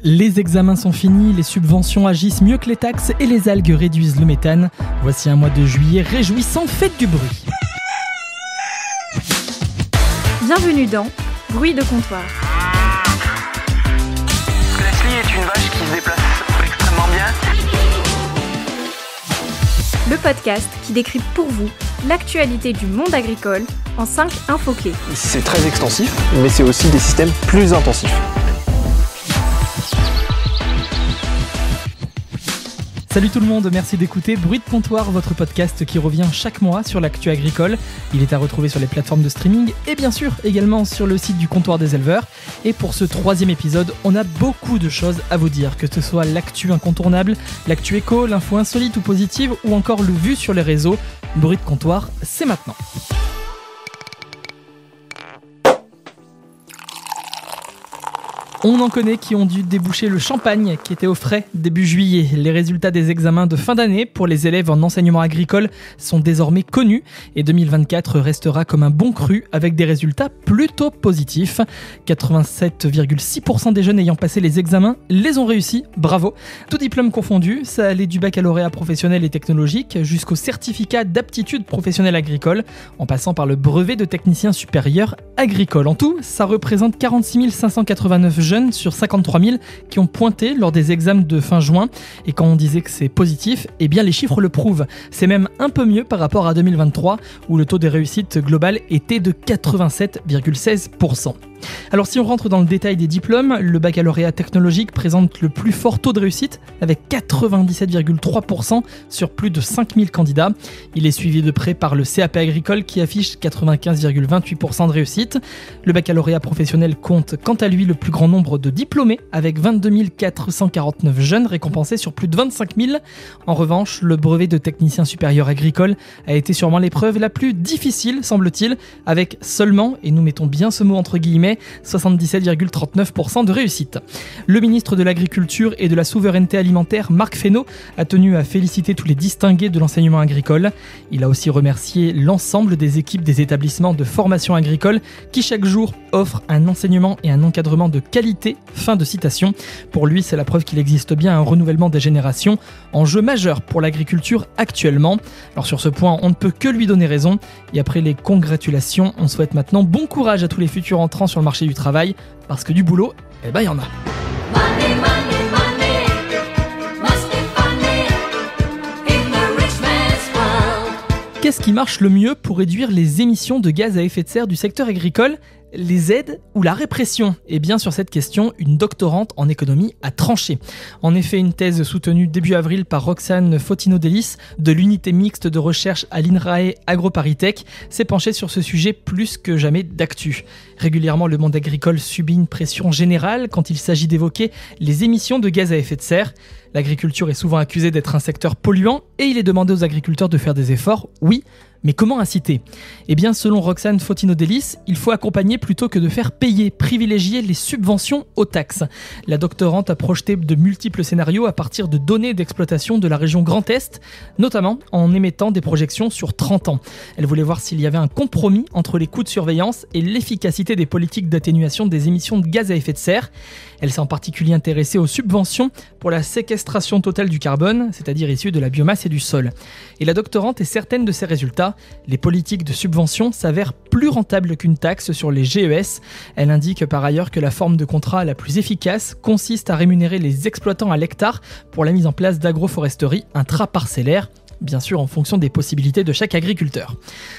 Les examens sont finis, les subventions agissent mieux que les taxes et les algues réduisent le méthane. Voici un mois de juillet réjouissant, faites du bruit. Bienvenue dans Bruit de comptoir. Leslie est une vache qui se déplace extrêmement bien. Le podcast qui décrypte pour vous l'actualité du monde agricole en 5 infos clés. C'est très extensif, mais c'est aussi des systèmes plus intensifs. Salut tout le monde, merci d'écouter Bruit de comptoir, votre podcast qui revient chaque mois sur l'actu agricole. Il est à retrouver sur les plateformes de streaming et bien sûr également sur le site du comptoir des éleveurs. Et pour ce 3e épisode, on a beaucoup de choses à vous dire, que ce soit l'actu incontournable, l'actu éco, l'info insolite ou positive ou encore le vu sur les réseaux. Bruit de comptoir, c'est maintenant. On en connaît qui ont dû déboucher le champagne qui était au frais début juillet. Les résultats des examens de fin d'année pour les élèves en enseignement agricole sont désormais connus et 2024 restera comme un bon cru avec des résultats plutôt positifs. 87,6% des jeunes ayant passé les examens les ont réussi, bravo. Tout diplôme confondu, ça allait du baccalauréat professionnel et technologique jusqu'au certificat d'aptitude professionnelle agricole en passant par le brevet de technicien supérieur agricole. En tout, ça représente 46 589 jeunes sur 53 000 qui ont pointé lors des examens de fin juin. Et quand on disait que c'est positif, eh bien les chiffres le prouvent. C'est même un peu mieux par rapport à 2023 où le taux de réussite global était de 87,16%. Alors si on rentre dans le détail des diplômes, le baccalauréat technologique présente le plus fort taux de réussite avec 97,3% sur plus de 5000 candidats. Il est suivi de près par le CAP agricole qui affiche 95,28% de réussite. Le baccalauréat professionnel compte quant à lui le plus grand nombre de diplômés avec 22 449 jeunes récompensés sur plus de 25 000. En revanche, le brevet de technicien supérieur agricole a été sûrement l'épreuve la plus difficile, semble-t-il, avec seulement, et nous mettons bien ce mot entre guillemets, 77,39% de réussite. Le ministre de l'Agriculture et de la Souveraineté Alimentaire, Marc Fesneau, a tenu à féliciter tous les distingués de l'enseignement agricole. Il a aussi remercié l'ensemble des équipes des établissements de formation agricole qui chaque jour offrent un enseignement et un encadrement de qualité. Fin de citation. Pour lui, c'est la preuve qu'il existe bien un renouvellement des générations, enjeu majeur pour l'agriculture actuellement. Alors sur ce point, on ne peut que lui donner raison. Et après les congratulations, on souhaite maintenant bon courage à tous les futurs entrants sur le marché du travail, parce que du boulot, eh ben il y en a. Money, money, money must be funny in the rich man's world. Qu'est-ce qui marche le mieux pour réduire les émissions de gaz à effet de serre du secteur agricole ? Les aides ou la répression ? Et bien sur cette question, une doctorante en économie a tranché. En effet, une thèse soutenue début avril par Roxane Fotino-Delis de l'unité mixte de recherche à l'INRAE AgroParisTech s'est penchée sur ce sujet plus que jamais d'actu. Régulièrement, le monde agricole subit une pression générale quand il s'agit d'évoquer les émissions de gaz à effet de serre. L'agriculture est souvent accusée d'être un secteur polluant et il est demandé aux agriculteurs de faire des efforts, oui, mais comment inciter ? Eh bien, selon Roxane Fotino-Delis, il faut accompagner plutôt que de faire payer, privilégier les subventions aux taxes. La doctorante a projeté de multiples scénarios à partir de données d'exploitation de la région Grand Est, notamment en émettant des projections sur 30 ans. Elle voulait voir s'il y avait un compromis entre les coûts de surveillance et l'efficacité des politiques d'atténuation des émissions de gaz à effet de serre. Elle s'est en particulier intéressée aux subventions pour la séquestration totale du carbone, c'est-à-dire issue de la biomasse et du sol. Et la doctorante est certaine de ces résultats. Les politiques de subvention s'avèrent plus rentables qu'une taxe sur les GES. Elle indique par ailleurs que la forme de contrat la plus efficace consiste à rémunérer les exploitants à l'hectare pour la mise en place d'agroforesterie intraparcellaires. Bien sûr en fonction des possibilités de chaque agriculteur.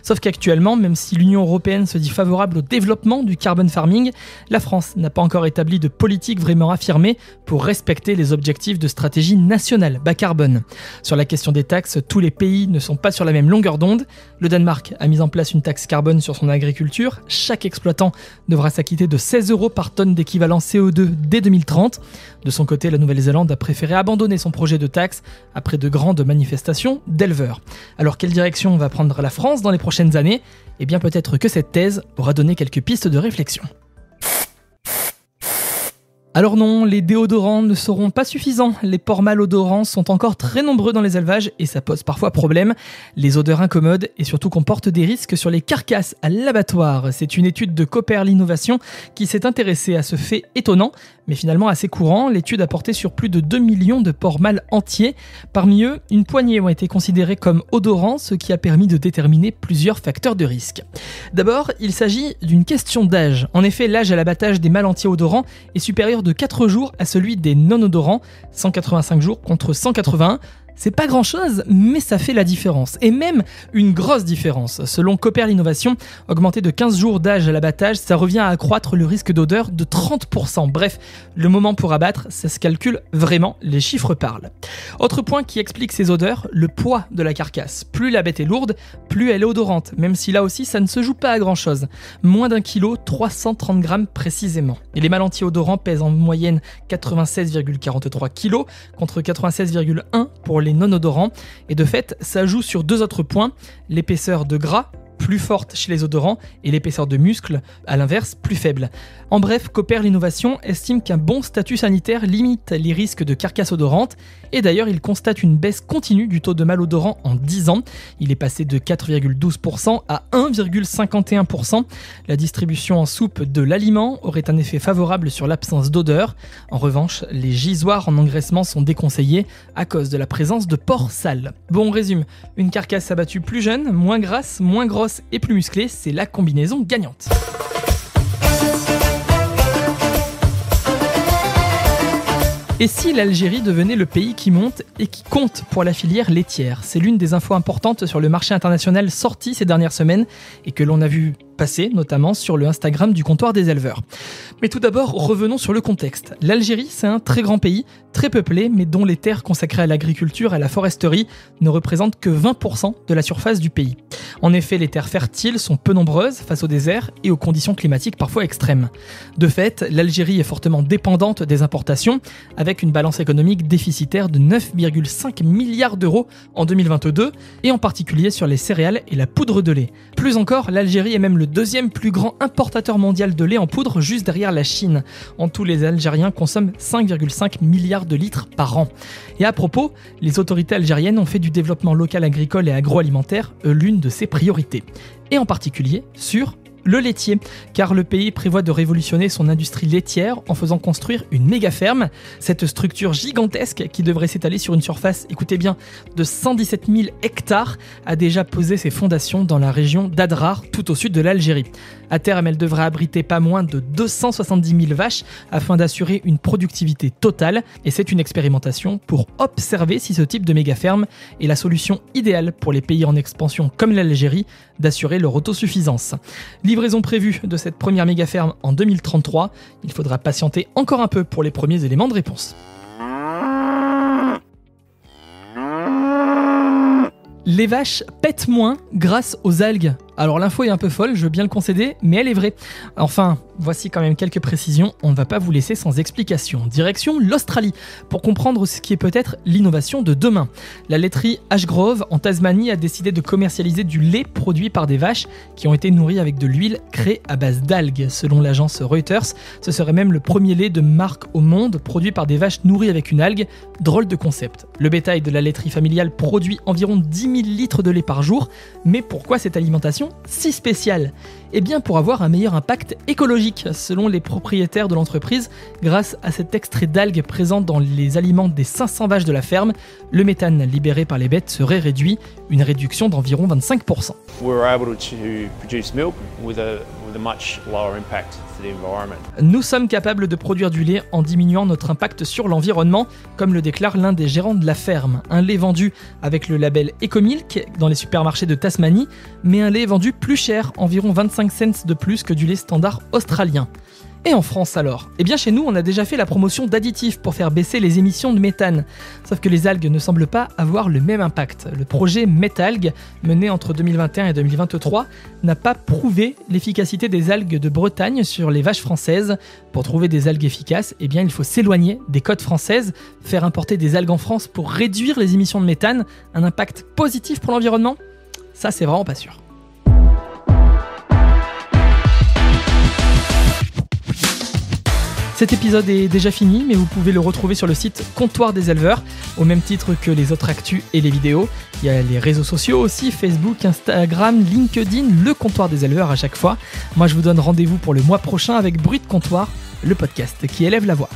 Sauf qu'actuellement, même si l'Union européenne se dit favorable au développement du carbon farming, la France n'a pas encore établi de politique vraiment affirmée pour respecter les objectifs de stratégie nationale bas carbone. Sur la question des taxes, tous les pays ne sont pas sur la même longueur d'onde. Le Danemark a mis en place une taxe carbone sur son agriculture. Chaque exploitant devra s'acquitter de 16 € par tonne d'équivalent CO2 dès 2030. De son côté, la Nouvelle-Zélande a préféré abandonner son projet de taxe après de grandes manifestations d'éleveurs. Alors quelle direction va prendre la France dans les prochaines années ? Eh bien peut-être que cette thèse aura donné quelques pistes de réflexion. Alors non, les déodorants ne seront pas suffisants. Les pores malodorants sont encore très nombreux dans les élevages et ça pose parfois problème. Les odeurs incommodes et surtout comportent des risques sur les carcasses à l'abattoir. C'est une étude de Cooper l'Innovation qui s'est intéressée à ce fait étonnant. mais finalement assez courant. L'étude a porté sur plus de 2 millions de porcs mâles entiers. Parmi eux, une poignée ont été considérés comme odorants, ce qui a permis de déterminer plusieurs facteurs de risque. D'abord, il s'agit d'une question d'âge. En effet, l'âge à l'abattage des mâles entiers odorants est supérieur de 4 jours à celui des non-odorants, 185 jours contre 181. C'est pas grand chose, mais ça fait la différence. Et même une grosse différence. Selon Cooper l'Innovation, augmenter de 15 jours d'âge à l'abattage, ça revient à accroître le risque d'odeur de 30%. Bref, le moment pour abattre, ça se calcule vraiment, les chiffres parlent. Autre point qui explique ces odeurs, le poids de la carcasse. Plus la bête est lourde, plus elle est odorante, même si là aussi ça ne se joue pas à grand chose. Moins d'1 kilo, 330 grammes précisément. Et les mâles entiers odorants pèsent en moyenne 96,43 kg contre 96,1 pour les non-odorants, et de fait, ça joue sur deux autres points, l'épaisseur de gras, plus forte chez les odorants, et l'épaisseur de muscle, à l'inverse, plus faible. En bref, Cooper l'Innovation estime qu'un bon statut sanitaire limite les risques de carcasse odorante, et d'ailleurs il constate une baisse continue du taux de mâle odorant en 10 ans. Il est passé de 4,12% à 1,51%. La distribution en soupe de l'aliment aurait un effet favorable sur l'absence d'odeur. En revanche, les gisoirs en engraissement sont déconseillés à cause de la présence de porcs sales. Bon, on résume, une carcasse abattue plus jeune, moins grasse, moins grosse et plus musclée, c'est la combinaison gagnante. Et si l'Algérie devenait le pays qui monte et qui compte pour la filière laitière ? C'est l'une des infos importantes sur le marché international sorti ces dernières semaines et que l'on a vu passer notamment sur le Instagram du comptoir des éleveurs. Mais tout d'abord, revenons sur le contexte. L'Algérie, c'est un très grand pays, très peuplé, mais dont les terres consacrées à l'agriculture et à la foresterie ne représentent que 20% de la surface du pays. En effet, les terres fertiles sont peu nombreuses face au désert et aux conditions climatiques parfois extrêmes. De fait, l'Algérie est fortement dépendante des importations, avec une balance économique déficitaire de 9,5 milliards d'euros en 2022, et en particulier sur les céréales et la poudre de lait. Plus encore, l'Algérie est même le deuxième plus grand importateur mondial de lait en poudre, juste derrière la Chine. En tout, les Algériens consomment 5,5 milliards de litres par an. Et à propos, les autorités algériennes ont fait du développement local agricole et agroalimentaire l'une de ses priorités. Et en particulier sur le laitier, car le pays prévoit de révolutionner son industrie laitière en faisant construire une méga ferme. Cette structure gigantesque, qui devrait s'étaler sur une surface, écoutez bien, de 117 000 hectares, a déjà posé ses fondations dans la région d'Adrar, tout au sud de l'Algérie. À terme, elle devrait abriter pas moins de 270 000 vaches afin d'assurer une productivité totale, et c'est une expérimentation pour observer si ce type de méga ferme est la solution idéale pour les pays en expansion comme l'Algérie d'assurer leur autosuffisance. Livraison prévue de cette première méga ferme en 2033, il faudra patienter encore un peu pour les premiers éléments de réponse. Les vaches pètent moins grâce aux algues. Alors l'info est un peu folle, je veux bien le concéder, mais elle est vraie. Enfin, voici quand même quelques précisions, on ne va pas vous laisser sans explication. Direction l'Australie, pour comprendre ce qui est peut-être l'innovation de demain. La laiterie Ashgrove en Tasmanie a décidé de commercialiser du lait produit par des vaches qui ont été nourries avec de l'huile créée à base d'algues. Selon l'agence Reuters, ce serait même le premier lait de marque au monde produit par des vaches nourries avec une algue. Drôle de concept. Le bétail de la laiterie familiale produit environ 10 000 litres de lait par jour, mais pourquoi cette alimentation si spéciale ? Eh bien pour avoir un meilleur impact écologique, selon les propriétaires de l'entreprise, grâce à cet extrait d'algues présent dans les aliments des 500 vaches de la ferme, le méthane libéré par les bêtes serait réduit, une réduction d'environ 25%. We were able to produce milk with a much lower impact to the environment. Nous sommes capables de produire du lait en diminuant notre impact sur l'environnement, comme le déclare l'un des gérants de la ferme. Un lait vendu avec le label Ecomilk dans les supermarchés de Tasmanie, mais un lait vendu plus cher, environ 25 cents de plus que du lait standard australien. Et en France alors ? Eh bien chez nous, on a déjà fait la promotion d'additifs pour faire baisser les émissions de méthane. Sauf que les algues ne semblent pas avoir le même impact. Le projet Metalgues, mené entre 2021 et 2023, n'a pas prouvé l'efficacité des algues de Bretagne sur les vaches françaises. Pour trouver des algues efficaces, eh bien il faut s'éloigner des côtes françaises, faire importer des algues en France pour réduire les émissions de méthane. Un impact positif pour l'environnement ? Ça, c'est vraiment pas sûr. Cet épisode est déjà fini, mais vous pouvez le retrouver sur le site Comptoir des éleveurs, au même titre que les autres actus et les vidéos. Il y a les réseaux sociaux aussi, Facebook, Instagram, LinkedIn, le Comptoir des éleveurs à chaque fois. Moi, je vous donne rendez-vous pour le mois prochain avec Bruit de Comptoir, le podcast qui élève la voix.